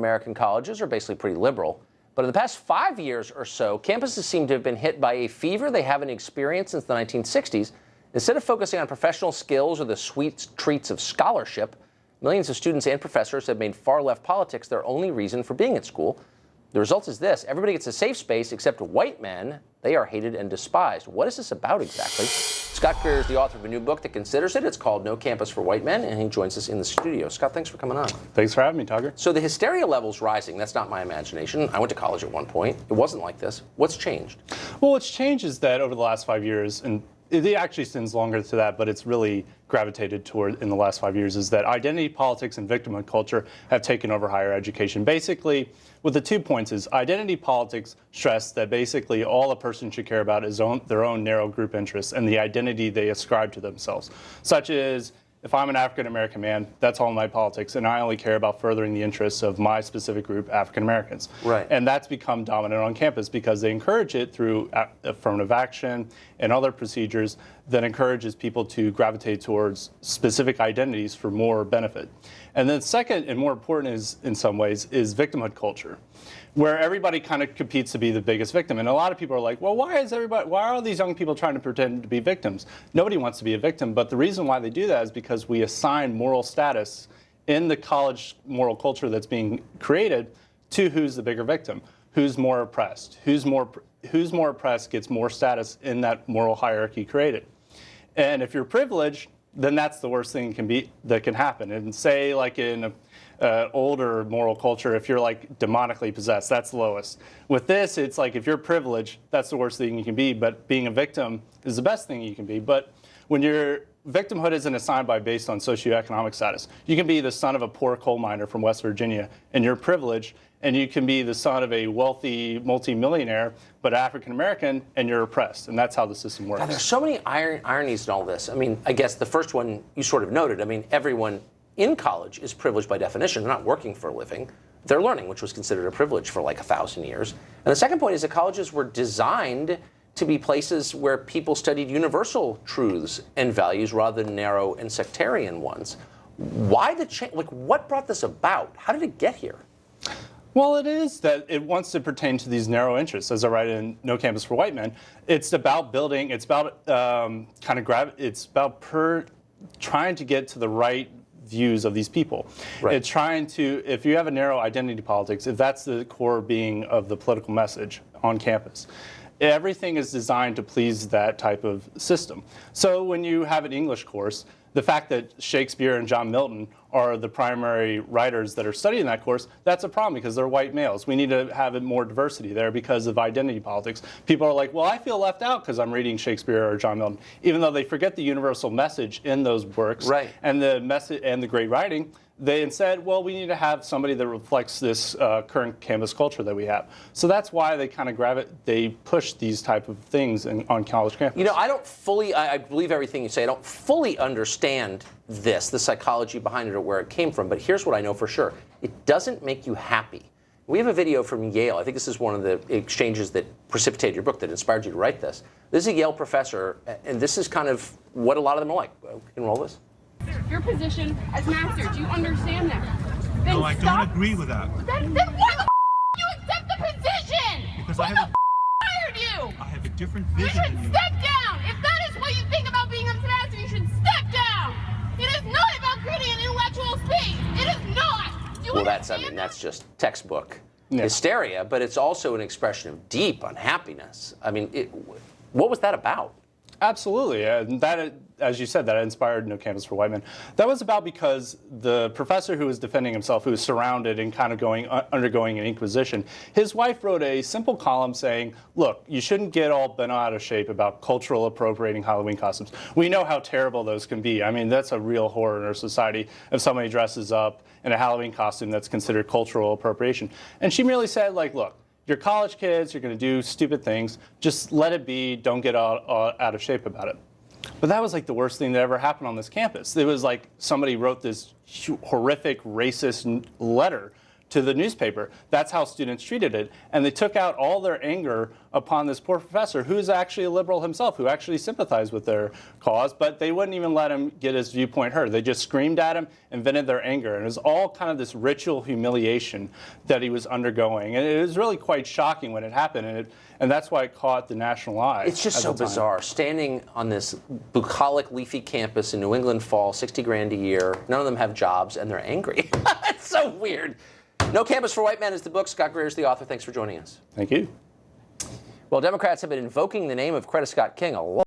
American colleges are basically pretty liberal. But in the past 5 years or so, campuses seem to have been hit by a fever they haven't experienced since the 1960s. Instead of focusing on professional skills or the sweet treats of scholarship, millions of students and professors have made far-left politics their only reason for being at school. The result is this: everybody gets a safe space except white men. They are hated and despised. What is this about exactly? Scott Greer is the author of a new book that considers it. It's called No Campus for White Men, and he joins us in the studio. Scott, thanks for coming on. Thanks for having me, Tugger. So the hysteria level's rising. That's not my imagination. I went to college at one point. It wasn't like this. What's changed? Well, what's changed is that over the last 5 years, and it actually extends longer to that, but it's really gravitated toward in the last 5 years, is that identity politics and victimhood culture have taken over higher education. Basically, with the 2 points is identity politics stress that basically all a person should care about is their own narrow group interests and the identity they ascribe to themselves, such as, if I'm an African American man, that's all my politics, and I only care about furthering the interests of my specific group, African Americans. Right. And that's become dominant on campus because they encourage it through affirmative action and other procedures that encourages people to gravitate towards specific identities for more benefit. And then second, and more important is, in some ways, is victimhood culture, where everybody kind of competes to be the biggest victim. And a lot of people are like, well, why are all these young people trying to pretend to be victims? Nobody wants to be a victim, but the reason why they do that is because we assign moral status in the college moral culture that's being created to who's the bigger victim, who's more oppressed, who's more oppressed gets more status in that moral hierarchy created. And if you're privileged, then that's the worst thing that can happen. And say, like in older moral culture, if you're like demonically possessed, that's the lowest. With this, it's like if you're privileged, that's the worst thing you can be. But being a victim is the best thing you can be. But when your victimhood isn't assigned based on socioeconomic status, you can be the son of a poor coal miner from West Virginia, and you're privileged. And you can be the son of a wealthy multimillionaire, but African American, and you're oppressed. And that's how the system works. God, there's so many ironies in all this. I mean, I guess the first one you sort of noted. I mean, everyone in college is privileged by definition. They're not working for a living. They're learning, which was considered a privilege for like 1,000 years. And the second point is that colleges were designed to be places where people studied universal truths and values rather than narrow and sectarian ones. Why the change? Like, what brought this about? How did it get here? Well, it is that it wants to pertain to these narrow interests, as I write in No Campus for White Men. It's about building. It's about It's about trying to get to the right views of these people. Right. It's trying to, if you have a narrow identity politics, if that's the core being of the political message on campus, everything is designed to please that type of system. So when you have an English course, the fact that Shakespeare and John Milton are the primary writers that are studying that course, that's a problem because they're white males. We need to have more diversity there because of identity politics. People are like, well, I feel left out because I'm reading Shakespeare or John Milton, even though they forget the universal message in those works, right, and the message and the great writing. They instead, well, we need to have somebody that reflects this current campus culture that we have. So that's why they kind of they push these type of things on college campus. You know, I believe everything you say. I don't fully understand the psychology behind it or where it came from, but here's what I know for sure. It doesn't make you happy. We have a video from Yale. I think this is one of the exchanges that precipitated your book, that inspired you to write this. This is a Yale professor, and this is kind of what a lot of them are like. We can roll this. Your position as master, do you understand that? Then no, I don't agree with that. Then why the you accept the position? Because who I have fired you? I have a different You vision should than you. step down. If that is what you think about being a master, you should step down. It is not about creating an intellectual space. It is not. Do you understand that's just textbook hysteria, but it's also an expression of deep unhappiness. I mean, what was that about? Absolutely, and that, as you said, that inspired No Campus for White Men. That was about because the professor who was defending himself, who was surrounded and kind of undergoing an inquisition, his wife wrote a simple column saying, look, you shouldn't get all bent out of shape about cultural appropriating Halloween costumes. We know how terrible those can be. I mean, that's a real horror in our society if somebody dresses up in a Halloween costume that's considered cultural appropriation. And she merely said, like, look, you're college kids, you're going to do stupid things, just let it be, don't get out of shape about it. But that was like the worst thing that ever happened on this campus. It was like somebody wrote this horrific racist letter to the newspaper. That's how students treated it. And they took out all their anger upon this poor professor, who is actually a liberal himself, who actually sympathized with their cause, but they wouldn't even let him get his viewpoint heard. They just screamed at him and vented their anger. And it was all kind of this ritual humiliation that he was undergoing. And it was really quite shocking when it happened. And that's why it caught the national eye. It's just at so the time. bizarre. Standing on this bucolic, leafy campus in New England Falls, 60 grand a year, none of them have jobs, and they're angry. It's so weird. No Campus for White Men is the book. Scott Greer is the author. Thanks for joining us. Thank you. Well, Democrats have been invoking the name of Coretta Scott King a lot.